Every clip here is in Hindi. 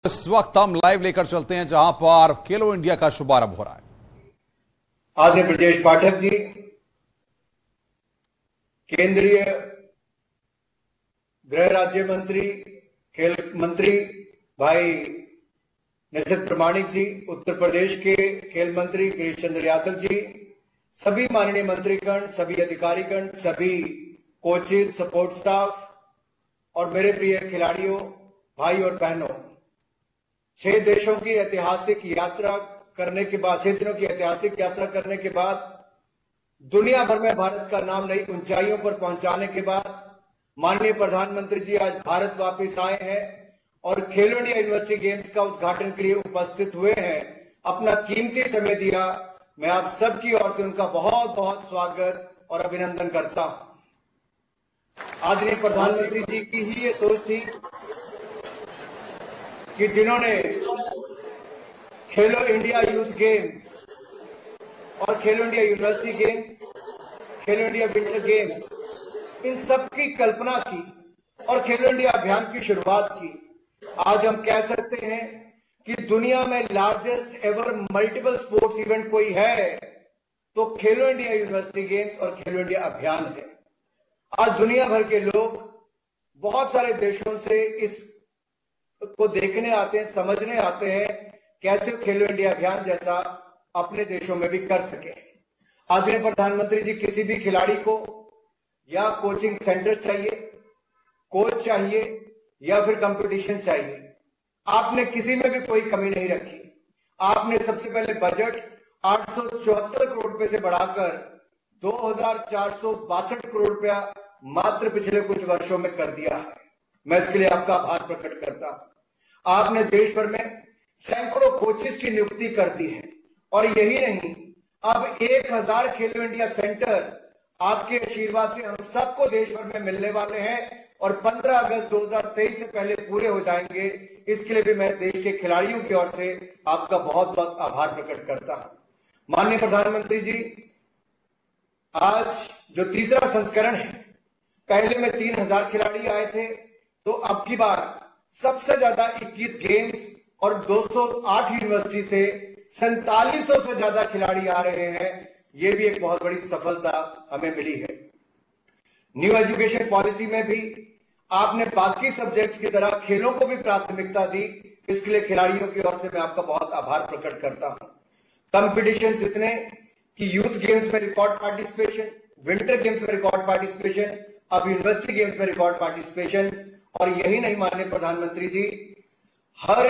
इस वक्त हम लाइव लेकर चलते हैं जहां पर खेलो इंडिया का शुभारंभ हो रहा है। आदरणीय ब्रजेश पाठक जी, केंद्रीय गृह राज्य मंत्री, खेल मंत्री भाई निशित प्रमाणिक जी, उत्तर प्रदेश के खेल मंत्री गिरीश चंद्र यादव जी, सभी माननीय मंत्रीगण, सभी अधिकारीगण, सभी कोचेज, सपोर्ट स्टाफ और मेरे प्रिय खिलाड़ियों, भाई और बहनों, 6 देशों की ऐतिहासिक यात्रा करने के बाद, 6 दिनों की ऐतिहासिक यात्रा करने के बाद, दुनिया भर में भारत का नाम नई ऊंचाइयों पर पहुंचाने के बाद माननीय प्रधानमंत्री जी आज भारत वापस आए हैं और खेलो इंडिया यूनिवर्सिटी गेम्स का उद्घाटन के लिए उपस्थित हुए हैं। अपना कीमती समय दिया। मैं आप सबकी ओर से उनका बहुत बहुत स्वागत और अभिनंदन करता हूं। आदरणीय प्रधानमंत्री जी की ही ये सोच थी कि जिन्होंने खेलो इंडिया यूथ गेम्स और खेलो इंडिया यूनिवर्सिटी गेम्स, खेलो इंडिया विंटर गेम्स, इन सब की कल्पना की और खेलो इंडिया अभियान की शुरुआत की। आज हम कह सकते हैं कि दुनिया में largest ever multiple sports event कोई है तो खेलो इंडिया यूनिवर्सिटी गेम्स और खेलो इंडिया अभियान है। आज दुनिया भर के लोग बहुत सारे देशों से इस को देखने आते हैं, समझने आते हैं कैसे खेलो इंडिया अभियान जैसा अपने देशों में भी कर सके। आदरणीय प्रधानमंत्री जी, किसी भी खिलाड़ी को या कोचिंग सेंटर चाहिए, कोच चाहिए या फिर कंपटीशन चाहिए, आपने किसी में भी कोई कमी नहीं रखी। आपने सबसे पहले बजट 874 करोड़ रुपए से बढ़ाकर 2462 करोड़ रुपया मात्र पिछले कुछ वर्षों में कर दिया है। मैं इसके लिए आपका आभार प्रकट करता हूं। आपने देश भर में सैकड़ों कोचेस की नियुक्ति कर दी है और यही नहीं, अब 1000 खेलो इंडिया सेंटर आपके आशीर्वाद से हम सबको देश भर में मिलने वाले हैं और 15 अगस्त 2023 से पहले पूरे हो जाएंगे। इसके लिए भी मैं देश के खिलाड़ियों की ओर से आपका बहुत बहुत आभार प्रकट करता हूं। माननीय प्रधानमंत्री जी, आज जो तीसरा संस्करण है, पहले में 3000 खिलाड़ी आए थे, तो अब की बार सबसे ज्यादा 21 गेम्स और 208 यूनिवर्सिटी से 4700 से ज्यादा खिलाड़ी आ रहे हैं। यह भी एक बहुत बड़ी सफलता हमें मिली है। न्यू एजुकेशन पॉलिसी में भी आपने बाकी सब्जेक्ट्स की तरह खेलों को भी प्राथमिकता दी। इसके लिए खिलाड़ियों की ओर से मैं आपका बहुत आभार प्रकट करता हूं। कंपटीशंस इतने कि यूथ गेम्स में रिकॉर्ड पार्टिसिपेशन, विंटर गेम्स में रिकॉर्ड पार्टिसिपेशन, अब यूनिवर्सिटी गेम्स में रिकॉर्ड पार्टिसिपेशन। और यही नहीं माननीय प्रधानमंत्री जी, हर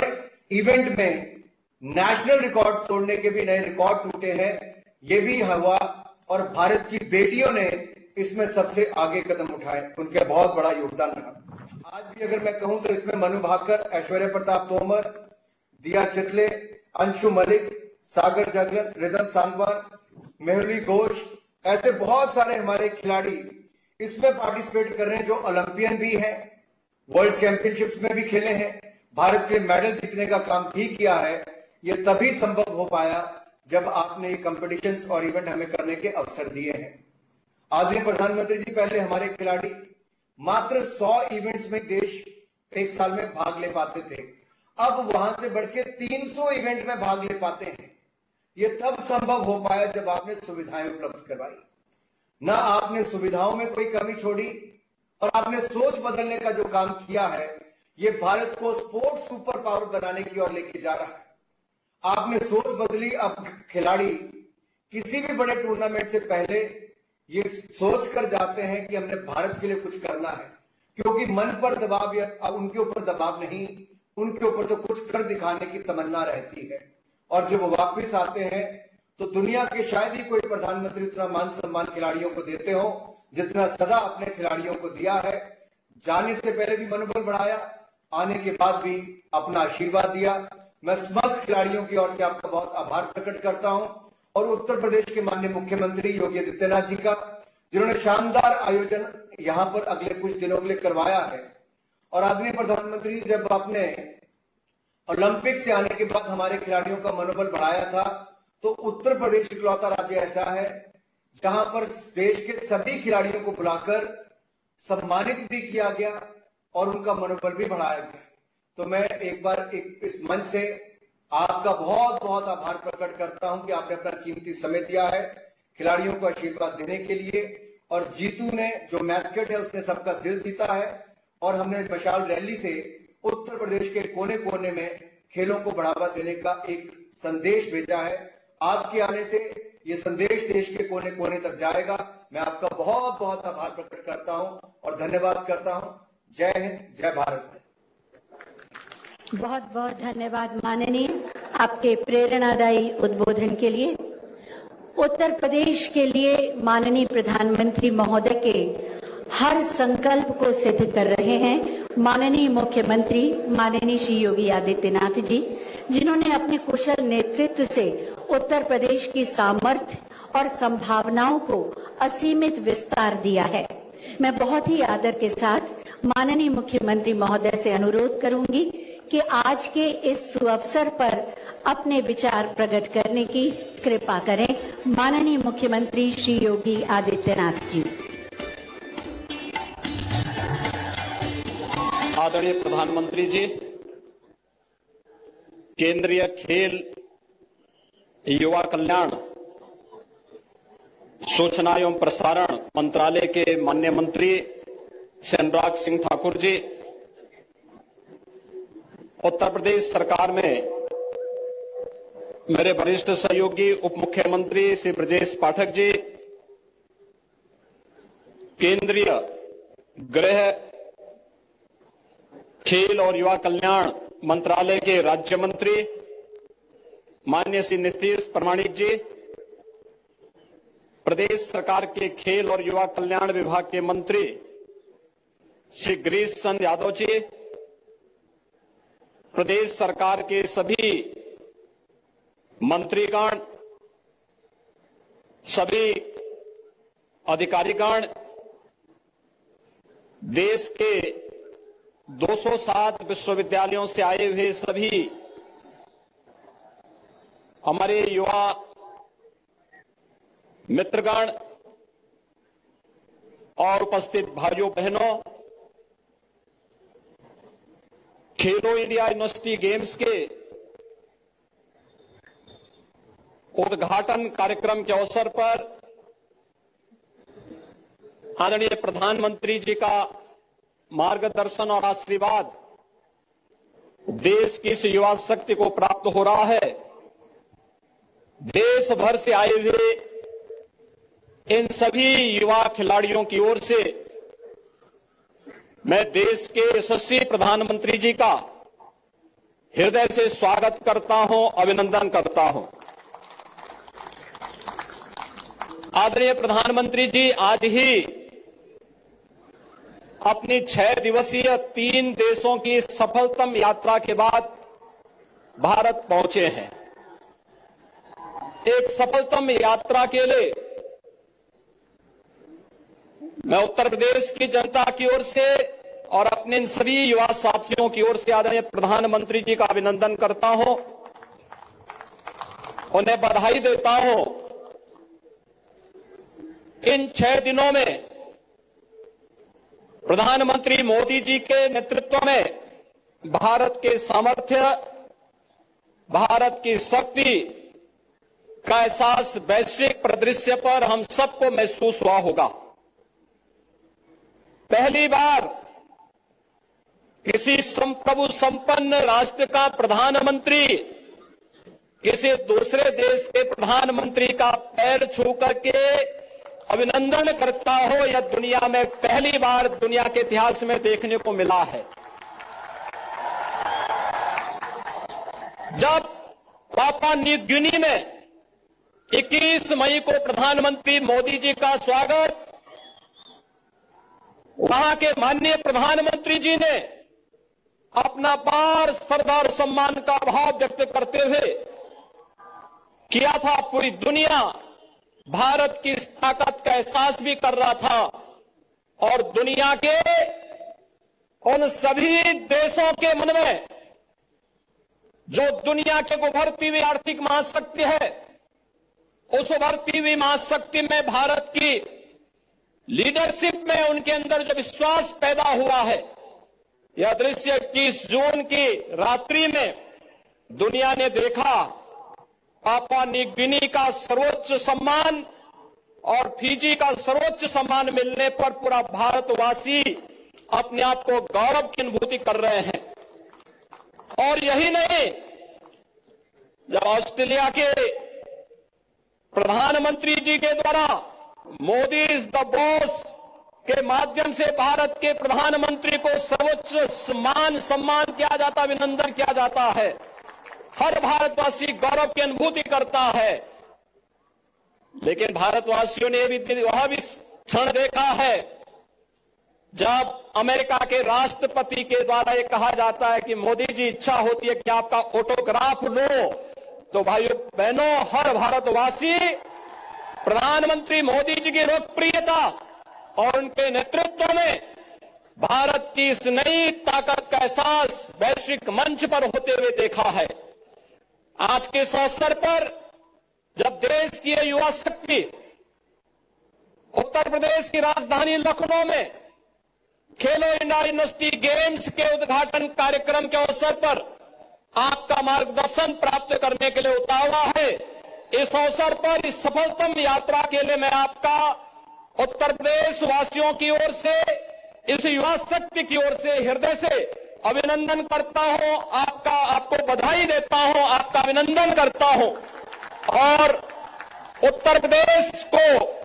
इवेंट में नेशनल रिकॉर्ड तोड़ने के भी नए रिकॉर्ड टूटे हैं। ये भी हुआ और भारत की बेटियों ने इसमें सबसे आगे कदम उठाए। उनका बहुत बड़ा योगदान रहा। आज भी अगर मैं कहूं तो इसमें मनु भाकर, ऐश्वर्या प्रताप तोमर, दिया चितले, अंशु मलिक, सागर जगलन, रिदम सांगवान, मेहुली घोष, ऐसे बहुत सारे हमारे खिलाड़ी इसमें पार्टिसिपेट कर रहे हैं जो ओलंपियन भी हैं, वर्ल्ड चैंपियनशिप्स में भी खेले हैं, भारत के मेडल जीतने का काम भी किया है। ये तभी संभव हो पाया जब आपने ये कंपटीशंस और इवेंट हमें करने के अवसर दिए हैं। आदरणीय प्रधानमंत्री जी, पहले हमारे खिलाड़ी मात्र 100 इवेंट्स में देश एक साल में भाग ले पाते थे, अब वहां से बढ़ के 300 इवेंट में भाग ले पाते हैं। ये तब संभव हो पाया जब आपने सुविधाएं उपलब्ध करवाई। न आपने सुविधाओं में कोई कमी छोड़ी और आपने सोच बदलने का जो काम किया है, ये भारत को स्पोर्ट्स सुपर पावर बनाने की ओर लेके जा रहा है। आपने सोच बदली। अब खिलाड़ी किसी भी बड़े टूर्नामेंट से पहले ये सोच कर जाते हैं कि हमने भारत के लिए कुछ करना है, क्योंकि मन पर दबाव या अब उनके ऊपर दबाव नहीं, उनके ऊपर तो कुछ कर दिखाने की तमन्ना रहती है। और जब वो वापिस आते हैं तो दुनिया के शायद ही कोई प्रधानमंत्री उतना मान सम्मान खिलाड़ियों को देते हो जितना सदा अपने खिलाड़ियों को दिया है। जाने से पहले भी मनोबल बढ़ाया, आने के बाद भी अपना आशीर्वाद दिया। मैं समस्त खिलाड़ियों की ओर से आपका बहुत आभार प्रकट करता हूं और उत्तर प्रदेश के माननीय मुख्यमंत्री योगी आदित्यनाथ जी का, जिन्होंने शानदार आयोजन यहां पर अगले कुछ दिनों के लिए करवाया है। और आदरणीय प्रधानमंत्री, जब आपने ओलंपिक से आने के बाद हमारे खिलाड़ियों का मनोबल बढ़ाया था, तो उत्तर प्रदेश इकलौता राज्य ऐसा है जहां पर देश के सभी खिलाड़ियों को बुलाकर सम्मानित भी किया गया और उनका मनोबल भी बढ़ाया गया। तो मैं एक बार इस मंच से आपका बहुत बहुत आभार प्रकट करता हूं कि आपने अपना कीमती समय दिया है खिलाड़ियों को आशीर्वाद देने के लिए। और जीतू ने जो मैस्केट है उसने सबका दिल जीता है और हमने मशाल रैली से उत्तर प्रदेश के कोने कोने में खेलों को बढ़ावा देने का एक संदेश भेजा है। आपके आने से ये संदेश देश के कोने कोने तक जाएगा। मैं आपका बहुत बहुत आभार प्रकट करता हूं और धन्यवाद करता हूं। जय हिंद, जय भारत। बहुत बहुत धन्यवाद माननीय, आपके प्रेरणादायी उद्बोधन के लिए। उत्तर प्रदेश के लिए माननीय प्रधानमंत्री महोदय के हर संकल्प को सिद्ध कर रहे हैं माननीय मुख्यमंत्री माननीय श्री योगी आदित्यनाथ जी, जिन्होंने अपने कुशल नेतृत्व से उत्तर प्रदेश की सामर्थ्य और संभावनाओं को असीमित विस्तार दिया है। मैं बहुत ही आदर के साथ माननीय मुख्यमंत्री महोदय से अनुरोध करूंगी कि आज के इस सुअवसर पर अपने विचार प्रकट करने की कृपा करें। माननीय मुख्यमंत्री श्री योगी आदित्यनाथ जी। आदरणीय प्रधानमंत्री जी, केंद्रीय खेल युवा कल्याण सूचना एवं प्रसारण मंत्रालय के माननीय मंत्री श्री अनुराग सिंह ठाकुर जी, उत्तर प्रदेश सरकार में मेरे वरिष्ठ सहयोगी उप मुख्यमंत्री श्री ब्रजेश पाठक जी, केंद्रीय गृह खेल और युवा कल्याण मंत्रालय के राज्य मंत्री माननीय श्री नीतीश प्रमाणिक जी, प्रदेश सरकार के खेल और युवा कल्याण विभाग के मंत्री श्री गिरीश चंद्र यादव जी, प्रदेश सरकार के सभी मंत्रीगण, सभी अधिकारीगण, देश के 207 विश्वविद्यालयों से आए हुए सभी हमारे युवा मित्रगण और उपस्थित भाइयों बहनों, खेलो इंडिया यूनिवर्सिटी गेम्स के उद्घाटन कार्यक्रम के अवसर पर आदरणीय प्रधानमंत्री जी का मार्गदर्शन और आशीर्वाद देश की इस युवा शक्ति को प्राप्त हो रहा है। देश भर से आए हुए इन सभी युवा खिलाड़ियों की ओर से मैं देश के यशस्वी प्रधानमंत्री जी का हृदय से स्वागत करता हूं, अभिनंदन करता हूं। आदरणीय प्रधानमंत्री जी आज ही अपनी 6 दिवसीय 3 देशों की सफलतम यात्रा के बाद भारत पहुंचे हैं। एक सफलतम यात्रा के लिए मैं उत्तर प्रदेश की जनता की ओर से और अपने इन सभी युवा साथियों की ओर से आदरणीय प्रधानमंत्री जी का अभिनंदन करता हूं, उन्हें बधाई देता हूं। इन 6 दिनों में प्रधानमंत्री मोदी जी के नेतृत्व में भारत के सामर्थ्य, भारत की शक्ति का एहसास वैश्विक परिदृश्य पर हम सबको महसूस हुआ होगा। पहली बार किसी प्रभु संपन्न राष्ट्र का प्रधानमंत्री किसी दूसरे देश के प्रधानमंत्री का पैर छू करके अभिनंदन करता हो, यह दुनिया में पहली बार दुनिया के इतिहास में देखने को मिला है। जब पापुआ न्यू गिनी में 21 मई को प्रधानमंत्री मोदी जी का स्वागत वहां के माननीय प्रधानमंत्री जी ने अपना पार श्रद्धा और सम्मान का भाव व्यक्त करते हुए किया था, पूरी दुनिया भारत की इस ताकत का एहसास भी कर रहा था और दुनिया के उन सभी देशों के मन में जो दुनिया के उभरती हुई आर्थिक महाशक्ति है, उस उभरती हुई महाशक्ति में भारत की लीडरशिप में उनके अंदर जो विश्वास पैदा हुआ है, यह दृश्य 21 जून की रात्रि में दुनिया ने देखा। पापुआ न्यू गिनी का सर्वोच्च सम्मान और फिजी का सर्वोच्च सम्मान मिलने पर पूरा भारतवासी अपने आप को गौरव की अनुभूति कर रहे हैं। और यही नहीं, जब ऑस्ट्रेलिया के प्रधानमंत्री जी के द्वारा मोदी इज द बॉस के माध्यम से भारत के प्रधानमंत्री को सर्वोच्च सम्मान किया जाता, अभिनंदन किया जाता है, हर भारतवासी गौरव की अनुभूति करता है। लेकिन भारतवासियों ने वह भी क्षण देखा है जब अमेरिका के राष्ट्रपति के द्वारा यह कहा जाता है कि मोदी जी, इच्छा होती है कि आपका ऑटोग्राफ लो, तो भाइयों बहनों, हर भारतवासी प्रधानमंत्री मोदी जी की लोकप्रियता और उनके नेतृत्व में भारत की इस नई ताकत का एहसास वैश्विक मंच पर होते हुए देखा है। आज के इस अवसर पर जब देश की युवा शक्ति उत्तर प्रदेश की राजधानी लखनऊ में खेलो इंडिया यूनिवर्सिटी गेम्स के उद्घाटन कार्यक्रम के अवसर पर आपका मार्गदर्शन प्राप्त करने के लिए उतावला है, इस अवसर पर इस सफलतम यात्रा के लिए मैं आपका उत्तर प्रदेश वासियों की ओर से, इस युवा शक्ति की ओर से हृदय से अभिनंदन करता हूं। आपको बधाई देता हूं, आपका अभिनंदन करता हूं और उत्तर प्रदेश को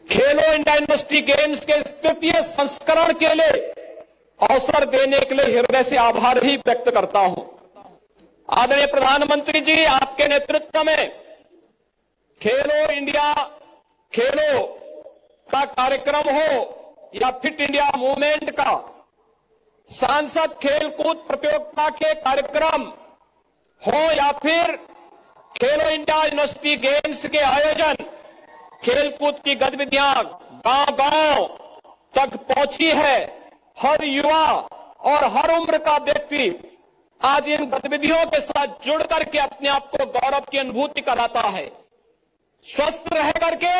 खेलो इंडिया यूनिवर्सिटी गेम्स के तृतीय संस्करण के लिए अवसर देने के लिए हृदय से आभार भी व्यक्त करता हूं। आदरणीय प्रधानमंत्री जी, आपके नेतृत्व में खेलो इंडिया खेलो का कार्यक्रम हो या फिट इंडिया मूवमेंट का, सांसद खेलकूद प्रतियोगिता के कार्यक्रम हो या फिर खेलो इंडिया यूनिवर्सिटी गेम्स के आयोजन, खेलकूद की गतिविधियां गांव-गांव तक पहुंची है। हर युवा और हर उम्र का व्यक्ति आज इन गतिविधियों के साथ जुड़ करके अपने आप को गौरव की अनुभूति कराता है। स्वस्थ रह करके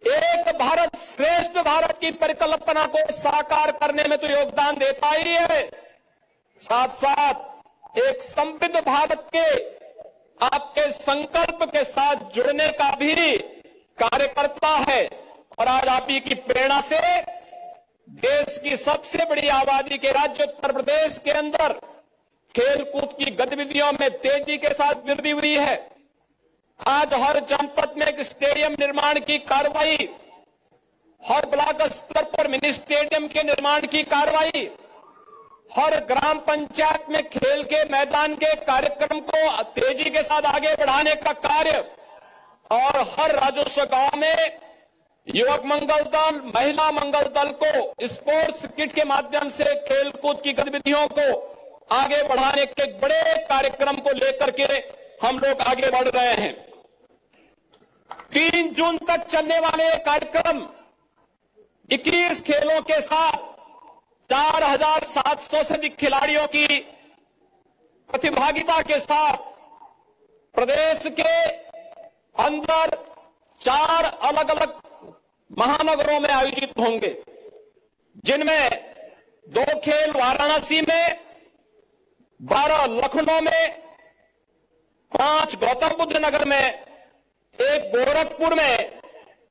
एक भारत श्रेष्ठ भारत की परिकल्पना को साकार करने में तो योगदान देता ही है, साथ साथ एक समृद्ध भारत के आपके संकल्प के साथ जुड़ने का भी कार्य करता है। और आज आप ही की प्रेरणा से देश की सबसे बड़ी आबादी के राज्य उत्तर प्रदेश के अंदर खेलकूद की गतिविधियों में तेजी के साथ वृद्धि हुई है। आज हर जनपद में एक स्टेडियम निर्माण की कार्रवाई, हर ब्लॉक स्तर पर मिनी स्टेडियम के निर्माण की कार्रवाई, हर ग्राम पंचायत में खेल के मैदान के कार्यक्रम को तेजी के साथ आगे बढ़ाने का कार्य और हर राजस्व गांव में युवक मंगल दल, महिला मंगल दल को स्पोर्ट्स किट के माध्यम से खेलकूद की गतिविधियों को आगे बढ़ाने के बड़े कार्यक्रम को लेकर के हम लोग आगे बढ़ रहे हैं। 3 जून तक चलने वाले कार्यक्रम 21 खेलों के साथ 4,700 से अधिक खिलाड़ियों की प्रतिभागिता के साथ प्रदेश के अंदर 4 अलग अलग महानगरों में आयोजित होंगे, जिनमें 2 खेल वाराणसी में, 12 लखनऊ में, 5 गौतम बुद्ध नगर में, 1 गोरखपुर में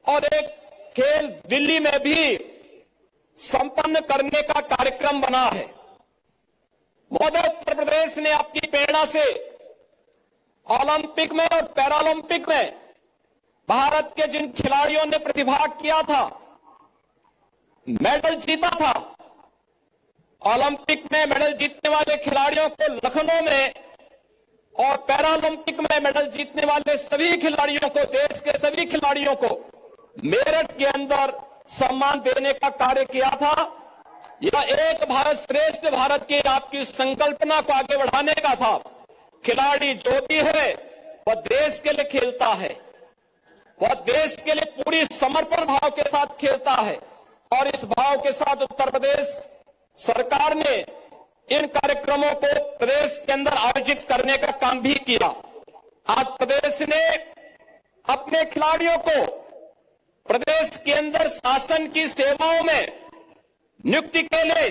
और 1 खेल दिल्ली में भी संपन्न करने का कार्यक्रम बना है। महोदय, उत्तर प्रदेश ने अपनी प्रेरणा से ओलंपिक में और पैरालंपिक में भारत के जिन खिलाड़ियों ने प्रतिभाग किया था, मेडल जीता था, ओलंपिक में मेडल जीतने वाले खिलाड़ियों को लखनऊ में और पैरालंपिक में मेडल जीतने वाले सभी खिलाड़ियों को, देश के सभी खिलाड़ियों को मेरठ के अंदर सम्मान देने का कार्य किया था। यह एक भारत श्रेष्ठ भारत की आपकी संकल्पना को आगे बढ़ाने का था। खिलाड़ी जो भी है वह देश के लिए खेलता है, वह देश के लिए पूरी समर्पण भाव के साथ खेलता है और इस भाव के साथ उत्तर प्रदेश सरकार ने इन कार्यक्रमों को प्रदेश के अंदर आयोजित करने का काम भी किया। आज प्रदेश ने अपने खिलाड़ियों को प्रदेश के अंदर शासन की सेवाओं में नियुक्ति के लिए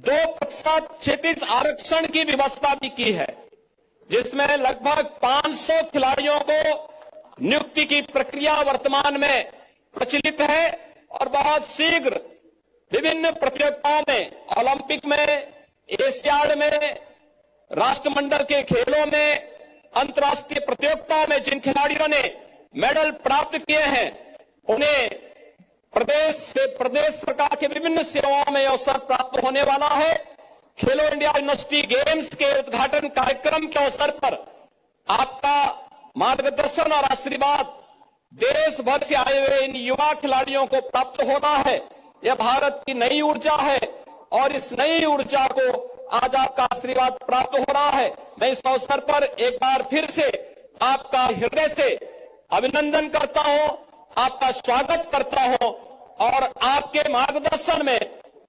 2% क्षितिज आरक्षण की व्यवस्था भी की है, जिसमें लगभग 500 खिलाड़ियों को नियुक्ति की प्रक्रिया वर्तमान में प्रचलित है और बहुत शीघ्र विभिन्न प्रतियोगिताओं में, ओलंपिक में, एशियाड में, राष्ट्रमंडल के खेलों में, अंतर्राष्ट्रीय प्रतियोगिताओं में जिन खिलाड़ियों ने मेडल प्राप्त किए हैं, उन्हें प्रदेश सरकार के विभिन्न सेवाओं में अवसर प्राप्त होने वाला है। खेलो इंडिया यूनिवर्सिटी गेम्स के उद्घाटन कार्यक्रम के अवसर पर आपका मार्गदर्शन और आशीर्वाद देश भर से आए हुए इन युवा खिलाड़ियों को प्राप्त होना है। यह भारत की नई ऊर्जा है और इस नई ऊर्जा को आज आपका आशीर्वाद प्राप्त हो रहा है। मैं इस अवसर पर एक बार फिर से आपका हृदय से अभिनंदन करता हूं, आपका स्वागत करता हूं और आपके मार्गदर्शन में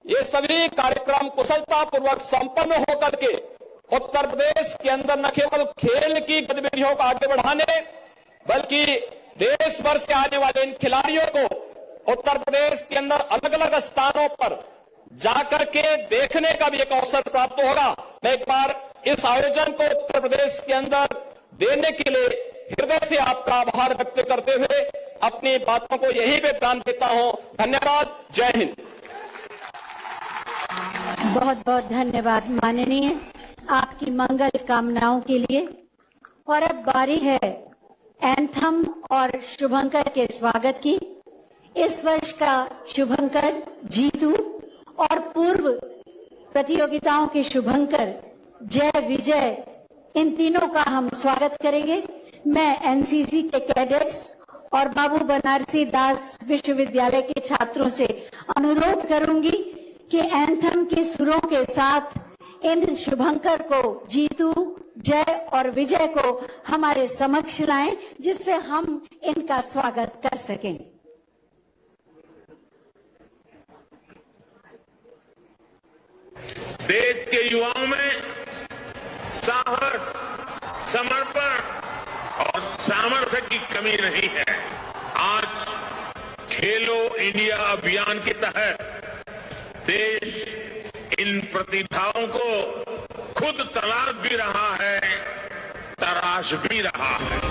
ये सभी कार्यक्रम कुशलतापूर्वक संपन्न होकर के उत्तर प्रदेश के अंदर न केवल खेल की गतिविधियों को आगे बढ़ाने, बल्कि देश भर से आने वाले इन खिलाड़ियों को उत्तर प्रदेश के अंदर अलग अलग स्थानों पर जाकर के देखने का भी एक अवसर प्राप्त होगा। मैं एक बार इस आयोजन को उत्तर प्रदेश के अंदर देने के लिए हृदय से आपका आभार व्यक्त करते हुए अपनी बातों को यहीं पे प्राण देता हूं। धन्यवाद। जय हिंद। बहुत बहुत धन्यवाद माननीय, आपकी मंगल कामनाओं के लिए। और अब बारी है एंथम और शुभंकर के स्वागत की। इस वर्ष का शुभंकर जीतू और पूर्व प्रतियोगिताओं के शुभंकर जय विजय, इन तीनों का हम स्वागत करेंगे। मैं एनसीसी के कैडेट्स और बाबू बनारसी दास विश्वविद्यालय के छात्रों से अनुरोध करूंगी कि एंथम के सुरों के साथ इन शुभंकर को, जीतू, जय और विजय को हमारे समक्ष लाएं, जिससे हम इनका स्वागत कर सकें। देश के युवाओं में साहस, समर्पण और सामर्थ्य की कमी नहीं है। आज खेलो इंडिया अभियान के तहत देश इन प्रतिभाओं को खुद तलाश भी रहा है, तराश भी रहा है।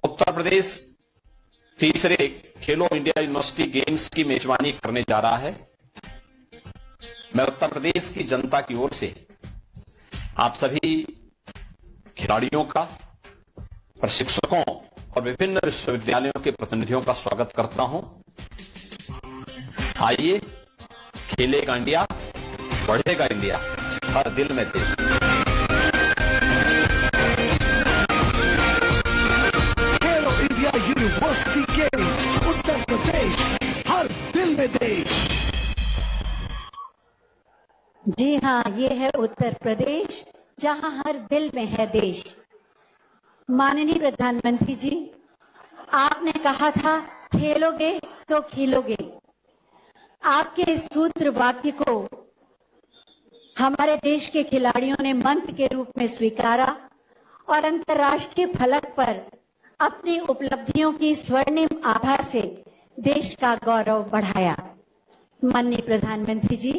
उत्तर प्रदेश तीसरे खेलो इंडिया यूनिवर्सिटी गेम्स की मेजबानी करने जा रहा है। मैं उत्तर प्रदेश की जनता की ओर से आप सभी खिलाड़ियों का, प्रशिक्षकों और विभिन्न विश्वविद्यालयों के प्रतिनिधियों का स्वागत करता हूं। आइए, खेलेगा इंडिया, बढ़ेगा इंडिया, हर दिल में देश। खेलो India university games, Uttar Pradesh, हर दिल में देश। जी हाँ, ये है उत्तर प्रदेश, जहां हर दिल में है देश। माननीय प्रधानमंत्री जी, आपने कहा था खेलोगे तो खिलोगे। आपके इस सूत्र वाक्य को हमारे देश के खिलाड़ियों ने मंत्र के रूप में स्वीकारा और अंतर्राष्ट्रीय फलक पर अपनी उपलब्धियों की स्वर्णिम आभा से देश का गौरव बढ़ाया। माननीय प्रधानमंत्री जी,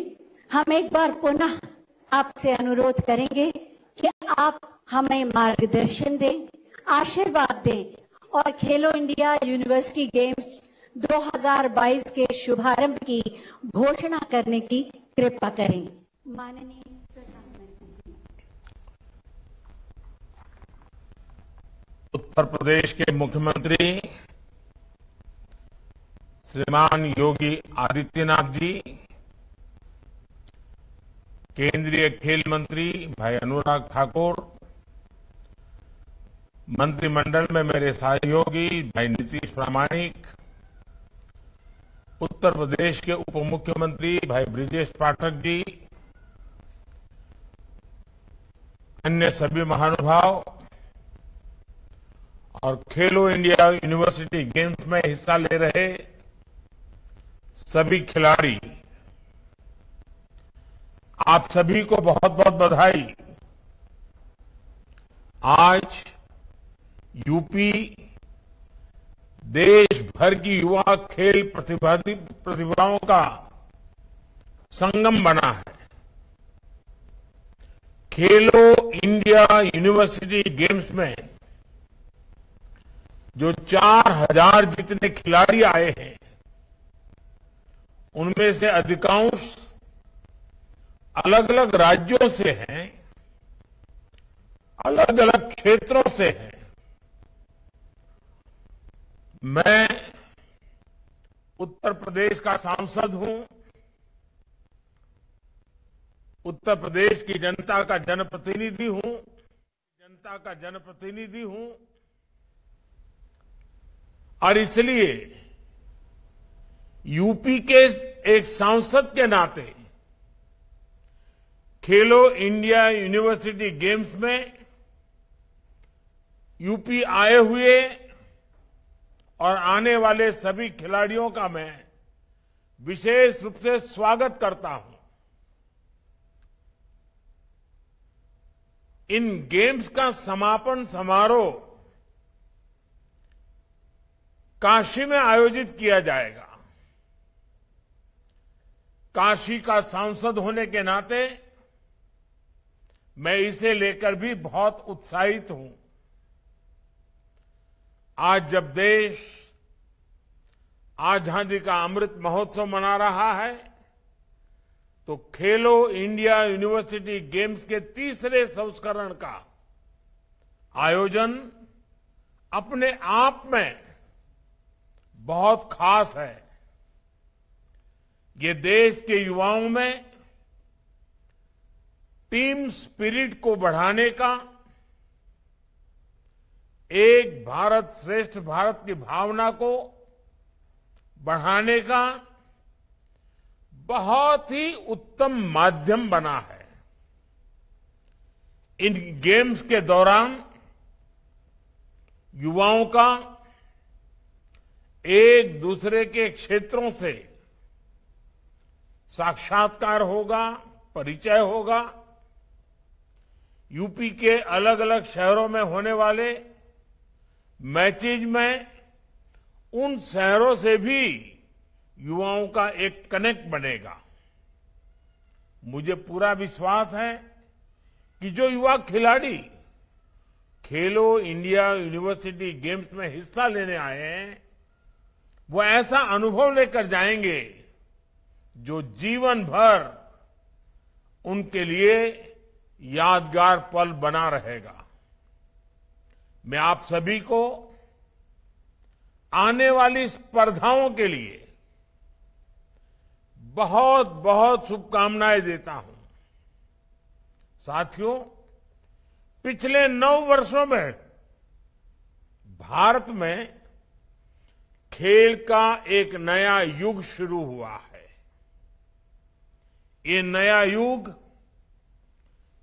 हम एक बार पुनः आपसे अनुरोध करेंगे कि आप हमें मार्गदर्शन दें, आशीर्वाद दें और खेलो इंडिया यूनिवर्सिटी गेम्स 2022 के शुभारंभ की घोषणा करने की कृपा करें। माननीय प्रधानमंत्री। उत्तर प्रदेश के मुख्यमंत्री श्रीमान योगी आदित्यनाथ जी, केंद्रीय खेल मंत्री भाई अनुराग ठाकुर, मंत्रिमंडल में मेरे सहयोगी भाई नीतीश प्रामाणिक, उत्तर प्रदेश के उप मुख्यमंत्री भाई ब्रिजेश पाठक जी, अन्य सभी महानुभाव और खेलो इंडिया यूनिवर्सिटी गेम्स में हिस्सा ले रहे सभी खिलाड़ी, आप सभी को बहुत बहुत बधाई। आज यूपी देश भर की युवा खेल प्रतिभाओं का संगम बना है। खेलो इंडिया यूनिवर्सिटी गेम्स में जो 4000 जितने खिलाड़ी आए हैं, उनमें से अधिकांश अलग अलग राज्यों से हैं, अलग अलग क्षेत्रों से हैं। मैं उत्तर प्रदेश का सांसद हूं, उत्तर प्रदेश की जनता का जनप्रतिनिधि हूं, और इसलिए यूपी के एक सांसद के नाते खेलो इंडिया यूनिवर्सिटी गेम्स में यूपी आए हुए और आने वाले सभी खिलाड़ियों का मैं विशेष रूप से स्वागत करता हूं। इन गेम्स का समापन समारोह काशी में आयोजित किया जाएगा। काशी का सांसद होने के नाते मैं इसे लेकर भी बहुत उत्साहित हूं। आज जब देश आजादी का अमृत महोत्सव मना रहा है, तो खेलो इंडिया यूनिवर्सिटी गेम्स के तीसरे संस्करण का आयोजन अपने आप में बहुत खास है। ये देश के युवाओं में टीम स्पिरिट को बढ़ाने का, एक भारत श्रेष्ठ भारत की भावना को बढ़ाने का बहुत ही उत्तम माध्यम बना है। इन गेम्स के दौरान युवाओं का एक दूसरे के क्षेत्रों से साक्षात्कार होगा, परिचय होगा। यूपी के अलग अलग शहरों में होने वाले मैचेज में उन शहरों से भी युवाओं का एक कनेक्ट बनेगा। मुझे पूरा विश्वास है कि जो युवा खिलाड़ी खेलो इंडिया यूनिवर्सिटी गेम्स में हिस्सा लेने आए हैं, वो ऐसा अनुभव लेकर जाएंगे जो जीवन भर उनके लिए यादगार पल बना रहेगा। मैं आप सभी को आने वाली स्पर्धाओं के लिए बहुत बहुत शुभकामनाएं देता हूं। साथियों, पिछले 9 वर्षों में भारत में खेल का एक नया युग शुरू हुआ है। ये नया युग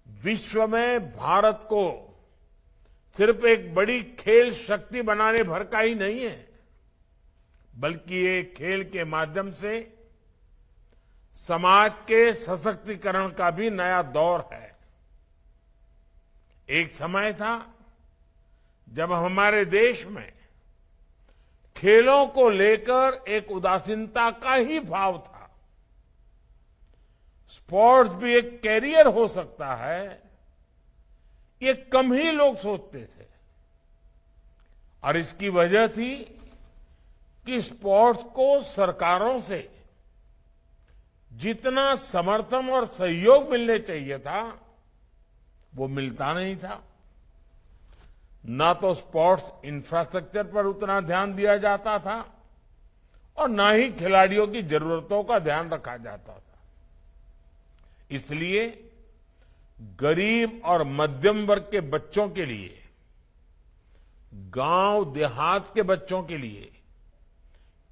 विश्व में भारत को सिर्फ एक बड़ी खेल शक्ति बनाने भर का ही नहीं है, बल्कि ये खेल के माध्यम से समाज के सशक्तिकरण का भी नया दौर है। एक समय था जब हमारे देश में खेलों को लेकर एक उदासीनता का ही भाव था। स्पोर्ट्स भी एक कैरियर हो सकता है, ये कम ही लोग सोचते थे। और इसकी वजह थी कि स्पोर्ट्स को सरकारों से जितना समर्थन और सहयोग मिलने चाहिए था, वो मिलता नहीं था। ना तो स्पोर्ट्स इंफ्रास्ट्रक्चर पर उतना ध्यान दिया जाता था और ना ही खिलाड़ियों की जरूरतों का ध्यान रखा जाता था। इसलिए गरीब और मध्यम वर्ग के बच्चों के लिए, गांव देहात के बच्चों के लिए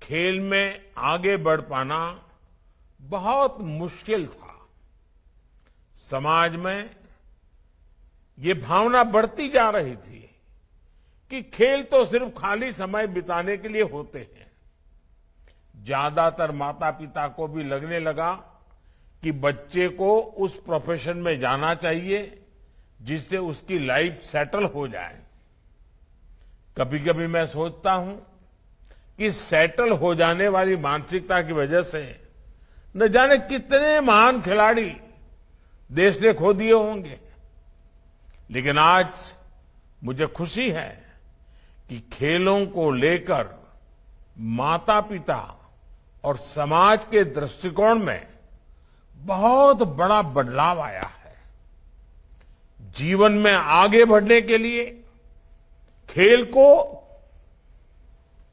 खेल में आगे बढ़ पाना बहुत मुश्किल था। समाज में ये भावना बढ़ती जा रही थी कि खेल तो सिर्फ खाली समय बिताने के लिए होते हैं। ज्यादातर माता पिता को भी लगने लगा कि बच्चे को उस प्रोफेशन में जाना चाहिए जिससे उसकी लाइफ सेटल हो जाए। कभी कभी मैं सोचता हूं कि सेटल हो जाने वाली मानसिकता की वजह से न जाने कितने महान खिलाड़ी देश ने खो दिए होंगे। लेकिन आज मुझे खुशी है कि खेलों को लेकर माता पिता और समाज के दृष्टिकोण में बहुत बड़ा बदलाव आया है। जीवन में आगे बढ़ने के लिए खेल को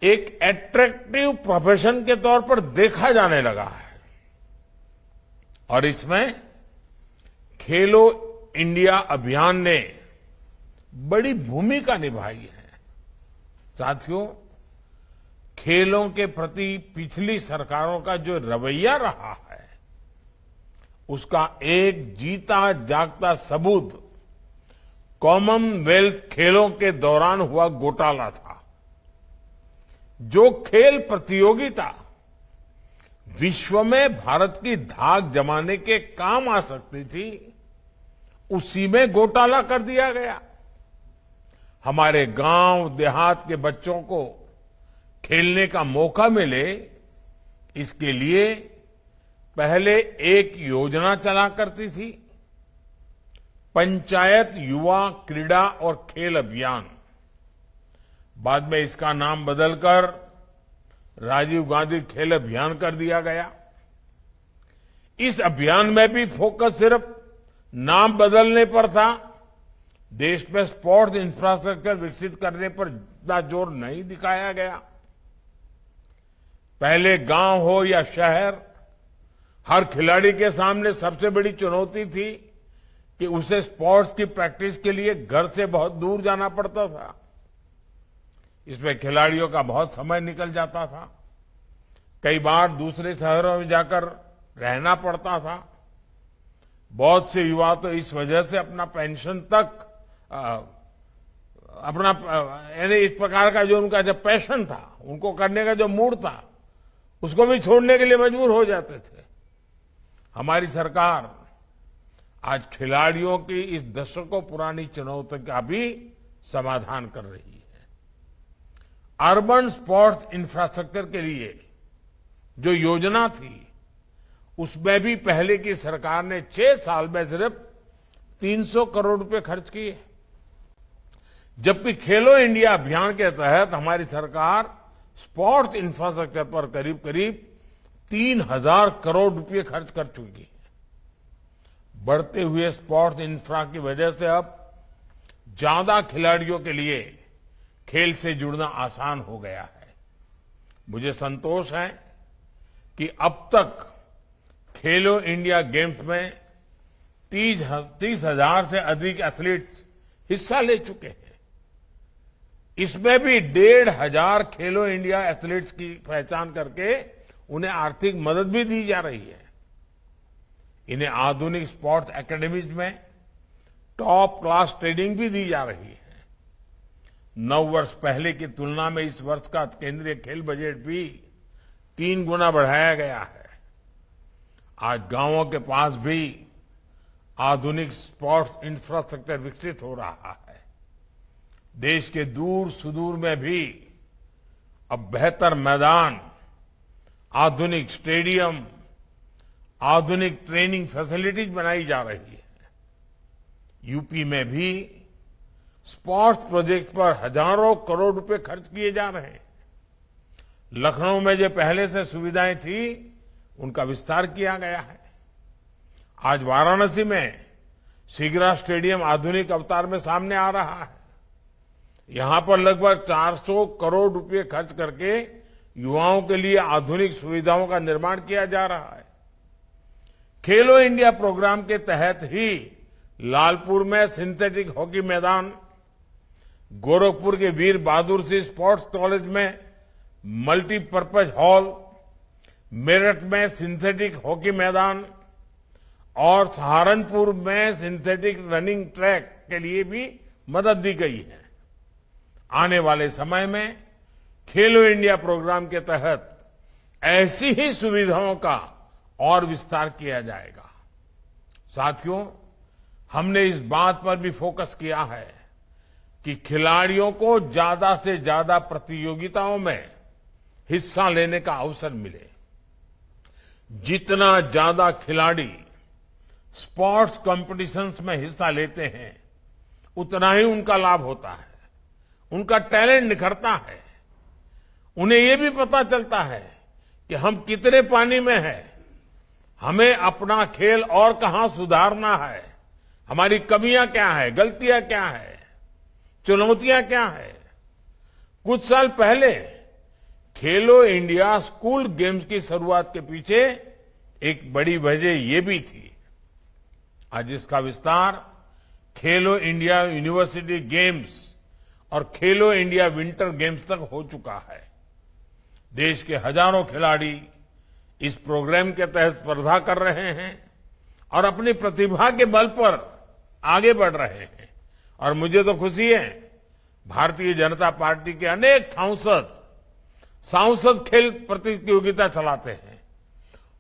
एक एट्रैक्टिव प्रोफेशन के तौर पर देखा जाने लगा है और इसमें खेलो इंडिया अभियान ने बड़ी भूमिका निभाई है। साथियों, खेलों के प्रति पिछली सरकारों का जो रवैया रहा है, उसका एक जीता जागता सबूत कॉमनवेल्थ खेलों के दौरान हुआ घोटाला था। जो खेल प्रतियोगिता विश्व में भारत की धाक जमाने के काम आ सकती थी, उसी में घोटाला कर दिया गया। हमारे गांव देहात के बच्चों को खेलने का मौका मिले, इसके लिए पहले एक योजना चला करती थी, पंचायत युवा क्रीड़ा और खेल अभियान। बाद में इसका नाम बदलकर राजीव गांधी खेल अभियान कर दिया गया। इस अभियान में भी फोकस सिर्फ नाम बदलने पर था। देश में स्पोर्ट्स इंफ्रास्ट्रक्चर विकसित करने पर इतना जोर नहीं दिखाया गया। पहले गांव हो या शहर, हर खिलाड़ी के सामने सबसे बड़ी चुनौती थी कि उसे स्पोर्ट्स की प्रैक्टिस के लिए घर से बहुत दूर जाना पड़ता था। इसमें खिलाड़ियों का बहुत समय निकल जाता था। कई बार दूसरे शहरों में जाकर रहना पड़ता था। बहुत से युवा तो इस वजह से अपना पेंशन तक अपना यानी इस प्रकार का जो उनका जब पैशन था, उनको करने का जो मूड था, उसको भी छोड़ने के लिए मजबूर हो जाते थे। हमारी सरकार आज खिलाड़ियों की इस दशकों पुरानी चुनौती का भी समाधान कर रही है। अर्बन स्पोर्ट्स इंफ्रास्ट्रक्चर के लिए जो योजना थी, उसमें भी पहले की सरकार ने 6 साल में सिर्फ 300 करोड़ रुपए खर्च किए, जबकि खेलो इंडिया अभियान के तहत हमारी सरकार स्पोर्ट्स इंफ्रास्ट्रक्चर पर करीब करीब 3,000 करोड़ रुपए खर्च कर चुकी है। बढ़ते हुए स्पोर्ट्स इंफ्रा की वजह से अब ज्यादा खिलाड़ियों के लिए खेल से जुड़ना आसान हो गया है। मुझे संतोष है कि अब तक खेलो इंडिया गेम्स में 30,000 से अधिक एथलीट्स हिस्सा ले चुके हैं। इसमें भी 1,500 खेलो इंडिया एथलीट्स की पहचान करके उन्हें आर्थिक मदद भी दी जा रही है। इन्हें आधुनिक स्पोर्ट्स एकेडमीज में टॉप क्लास ट्रेनिंग भी दी जा रही है। 9 वर्ष पहले की तुलना में इस वर्ष का केंद्रीय खेल बजट भी 3 गुना बढ़ाया गया है। आज गांवों के पास भी आधुनिक स्पोर्ट्स इंफ्रास्ट्रक्चर विकसित हो रहा है। देश के दूर सुदूर में भी अब बेहतर मैदान, आधुनिक स्टेडियम, आधुनिक ट्रेनिंग फैसिलिटीज बनाई जा रही है। यूपी में भी स्पोर्ट्स प्रोजेक्ट पर हजारों करोड़ रुपए खर्च किए जा रहे हैं। लखनऊ में जो पहले से सुविधाएं थी उनका विस्तार किया गया है। आज वाराणसी में सीगरा स्टेडियम आधुनिक अवतार में सामने आ रहा है। यहां पर लगभग 400 करोड़ रुपए खर्च करके युवाओं के लिए आधुनिक सुविधाओं का निर्माण किया जा रहा है। खेलो इंडिया प्रोग्राम के तहत ही लालपुर में सिंथेटिक हॉकी मैदान, गोरखपुर के वीर बहादुर सिंह स्पोर्ट्स कॉलेज में मल्टीपर्पज हॉल, मेरठ में सिंथेटिक हॉकी मैदान और सहारनपुर में सिंथेटिक रनिंग ट्रैक के लिए भी मदद दी गई है। आने वाले समय में खेलो इंडिया प्रोग्राम के तहत ऐसी ही सुविधाओं का और विस्तार किया जाएगा। साथियों, हमने इस बात पर भी फोकस किया है कि खिलाड़ियों को ज्यादा से ज्यादा प्रतियोगिताओं में हिस्सा लेने का अवसर मिले। जितना ज्यादा खिलाड़ी स्पोर्ट्स कॉम्पिटिशन्स में हिस्सा लेते हैं उतना ही उनका लाभ होता है, उनका टैलेंट निखरता है। उन्हें यह भी पता चलता है कि हम कितने पानी में हैं, हमें अपना खेल और कहां सुधारना है, हमारी कमियां क्या है, गलतियां क्या है, चुनौतियां क्या है। कुछ साल पहले खेलो इंडिया स्कूल गेम्स की शुरुआत के पीछे एक बड़ी वजह यह भी थी। आज इसका विस्तार खेलो इंडिया यूनिवर्सिटी गेम्स और खेलो इंडिया विंटर गेम्स तक हो चुका है। देश के हजारों खिलाड़ी इस प्रोग्राम के तहत स्पर्धा कर रहे हैं और अपनी प्रतिभा के बल पर आगे बढ़ रहे हैं। और मुझे तो खुशी है, भारतीय जनता पार्टी के अनेक सांसद खेल प्रतियोगिता चलाते हैं।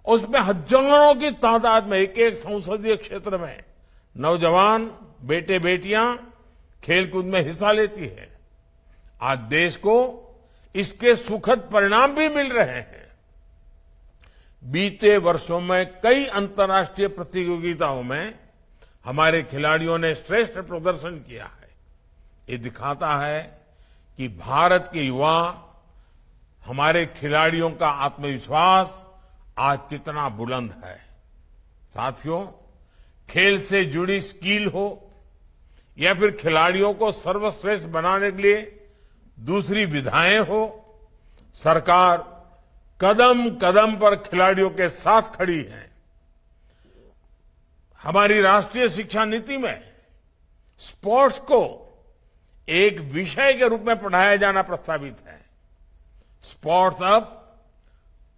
उसमें हजारों की तादाद में एक एक संसदीय क्षेत्र में नौजवान बेटे बेटियां खेलकूद में हिस्सा लेती है। आज देश को इसके सुखद परिणाम भी मिल रहे हैं। बीते वर्षों में कई अंतर्राष्ट्रीय प्रतियोगिताओं में हमारे खिलाड़ियों ने श्रेष्ठ प्रदर्शन किया है। ये दिखाता है कि भारत के युवा, हमारे खिलाड़ियों का आत्मविश्वास आज कितना बुलंद है। साथियों, खेल से जुड़ी स्किल हो या फिर खिलाड़ियों को सर्वश्रेष्ठ बनाने के लिए दूसरी विधाएं हो, सरकार कदम कदम पर खिलाड़ियों के साथ खड़ी है। हमारी राष्ट्रीय शिक्षा नीति में स्पोर्ट्स को एक विषय के रूप में पढ़ाया जाना प्रस्तावित है। स्पोर्ट्स अब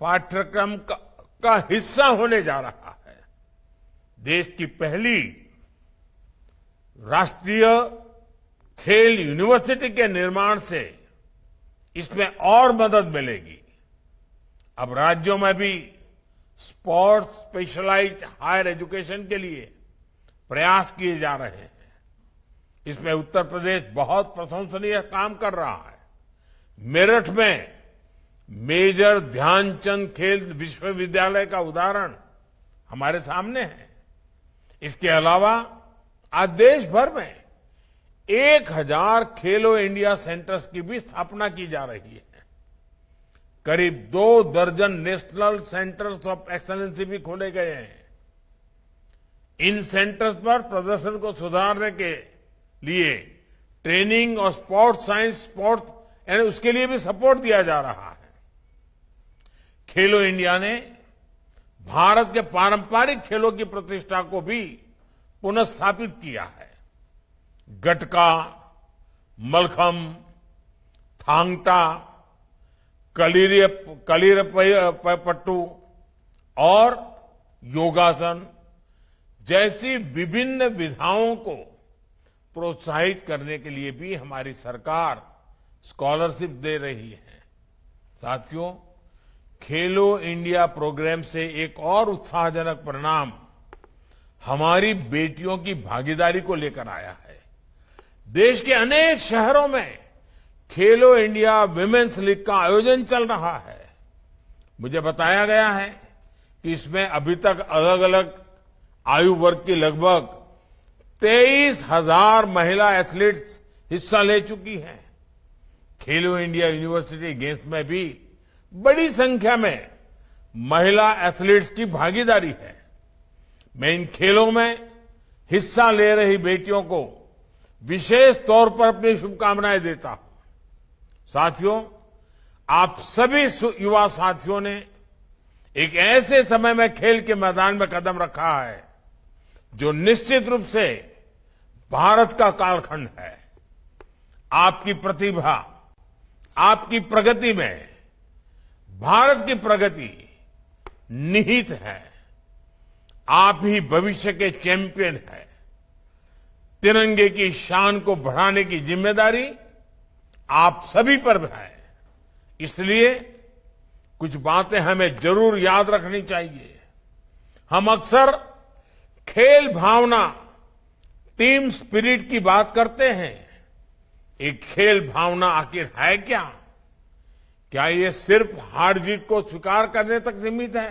पाठ्यक्रम का हिस्सा होने जा रहा है। देश की पहली राष्ट्रीय खेल यूनिवर्सिटी के निर्माण से इसमें और मदद मिलेगी। अब राज्यों में भी स्पोर्ट्स स्पेशलाइज्ड हायर एजुकेशन के लिए प्रयास किए जा रहे हैं। इसमें उत्तर प्रदेश बहुत प्रशंसनीय काम कर रहा है। मेरठ में मेजर ध्यानचंद खेल विश्वविद्यालय का उदाहरण हमारे सामने है। इसके अलावा आज देश भर में 1000 खेलो इंडिया सेंटर्स की भी स्थापना की जा रही है। करीब 2 दर्जन नेशनल सेंटर्स ऑफ एक्सीलेंसी भी खोले गए हैं। इन सेंटर्स पर प्रदर्शन को सुधारने के लिए ट्रेनिंग और स्पोर्ट्स साइंस स्पोर्ट्स यानी उसके लिए भी सपोर्ट दिया जा रहा है। खेलो इंडिया ने भारत के पारंपरिक खेलों की प्रतिष्ठा को भी पुनर्स्थापित किया है। गटका, मलखम, थांग ता, कलीरपट्टू और योगासन जैसी विभिन्न विधाओं को प्रोत्साहित करने के लिए भी हमारी सरकार स्कॉलरशिप दे रही है। साथियों, खेलो इंडिया प्रोग्राम से एक और उत्साहजनक परिणाम हमारी बेटियों की भागीदारी को लेकर आया है। देश के अनेक शहरों में खेलो इंडिया विमेंस लीग का आयोजन चल रहा है। मुझे बताया गया है कि इसमें अभी तक अलग अलग आयु वर्ग की लगभग 23,000 महिला एथलीट्स हिस्सा ले चुकी हैं। खेलो इंडिया यूनिवर्सिटी गेम्स में भी बड़ी संख्या में महिला एथलीट्स की भागीदारी है। मैं इन खेलों में हिस्सा ले रही बेटियों को विशेष तौर पर अपनी शुभकामनाएं देता हूं। साथियों, आप सभी युवा साथियों ने एक ऐसे समय में खेल के मैदान में कदम रखा है जो निश्चित रूप से भारत का कालखंड है। आपकी प्रतिभा, आपकी प्रगति में भारत की प्रगति निहित है। आप ही भविष्य के चैंपियन हैं। तिरंगे की शान को बढ़ाने की जिम्मेदारी आप सभी पर है। इसलिए कुछ बातें हमें जरूर याद रखनी चाहिए। हम अक्सर खेल भावना, टीम स्पिरिट की बात करते हैं। एक खेल भावना आखिर है क्या? क्या ये सिर्फ हार जीत को स्वीकार करने तक सीमित है?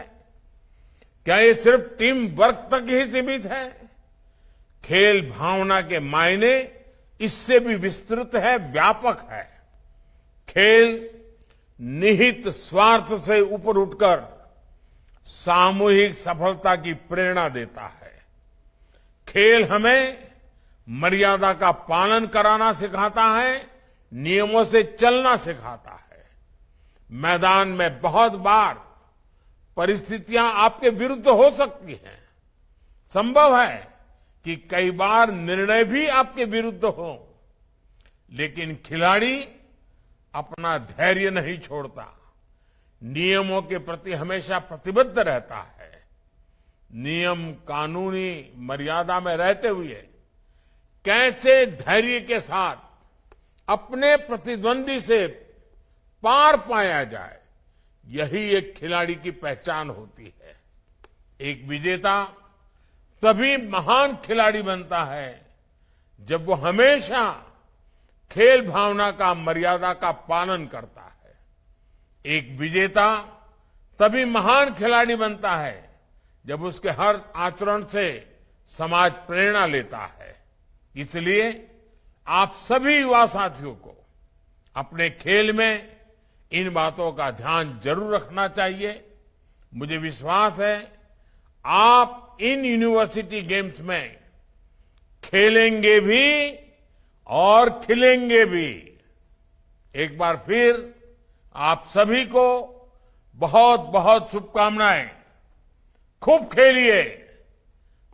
क्या ये सिर्फ टीम वर्क तक ही सीमित है? खेल भावना के मायने इससे भी विस्तृत है, व्यापक है। खेल निहित स्वार्थ से ऊपर उठकर सामूहिक सफलता की प्रेरणा देता है। खेल हमें मर्यादा का पालन कराना सिखाता है, नियमों से चलना सिखाता है। मैदान में बहुत बार परिस्थितियां आपके विरुद्ध हो सकती हैं। संभव है कि कई बार निर्णय भी आपके विरुद्ध हो, लेकिन खिलाड़ी अपना धैर्य नहीं छोड़ता, नियमों के प्रति हमेशा प्रतिबद्ध रहता है। नियम, कानूनी मर्यादा में रहते हुए कैसे धैर्य के साथ अपने प्रतिद्वंदी से पार पाया जाए, यही एक खिलाड़ी की पहचान होती है। एक विजेता तभी महान खिलाड़ी बनता है जब वो हमेशा खेल भावना का, मर्यादा का पालन करता है। एक विजेता तभी महान खिलाड़ी बनता है जब उसके हर आचरण से समाज प्रेरणा लेता है। इसलिए आप सभी युवा साथियों को अपने खेल में इन बातों का ध्यान जरूर रखना चाहिए। मुझे विश्वास है आप इन यूनिवर्सिटी गेम्स में खेलेंगे भी और खिलेंगे भी। एक बार फिर आप सभी को बहुत बहुत शुभकामनाएं। खूब खेलिए,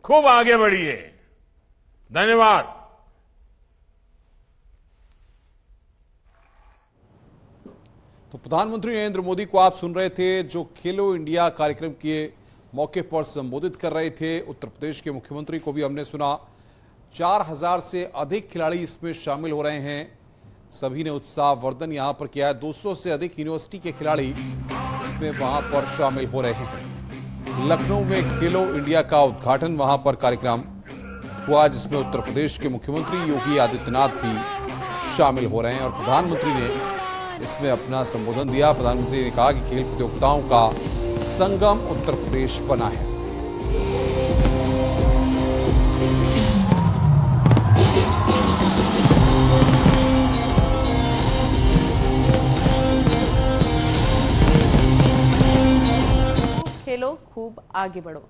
खूब आगे बढ़िए। धन्यवाद। तो प्रधानमंत्री नरेंद्र मोदी को आप सुन रहे थे, जो खेलो इंडिया कार्यक्रम के मौके पर संबोधित कर रहे थे। उत्तर प्रदेश के मुख्यमंत्री को भी हमने सुना। 4000 से अधिक खिलाड़ी इसमें शामिल हो रहे हैं। सभी ने उत्साहवर्धन यहां पर किया है। 200 से अधिक यूनिवर्सिटी के खिलाड़ी इसमें वहां पर शामिल हो रहे हैं। लखनऊ में खेलो इंडिया का उद्घाटन वहां पर कार्यक्रम हुआ, जिसमें उत्तर प्रदेश के मुख्यमंत्री योगी आदित्यनाथ भी शामिल हो रहे हैं और प्रधानमंत्री ने इसमें अपना संबोधन दिया। प्रधानमंत्री ने कहा कि खेल प्रतियोगिताओं का संगम उत्तर प्रदेश बना है। खेलो, खूब आगे बढ़ो।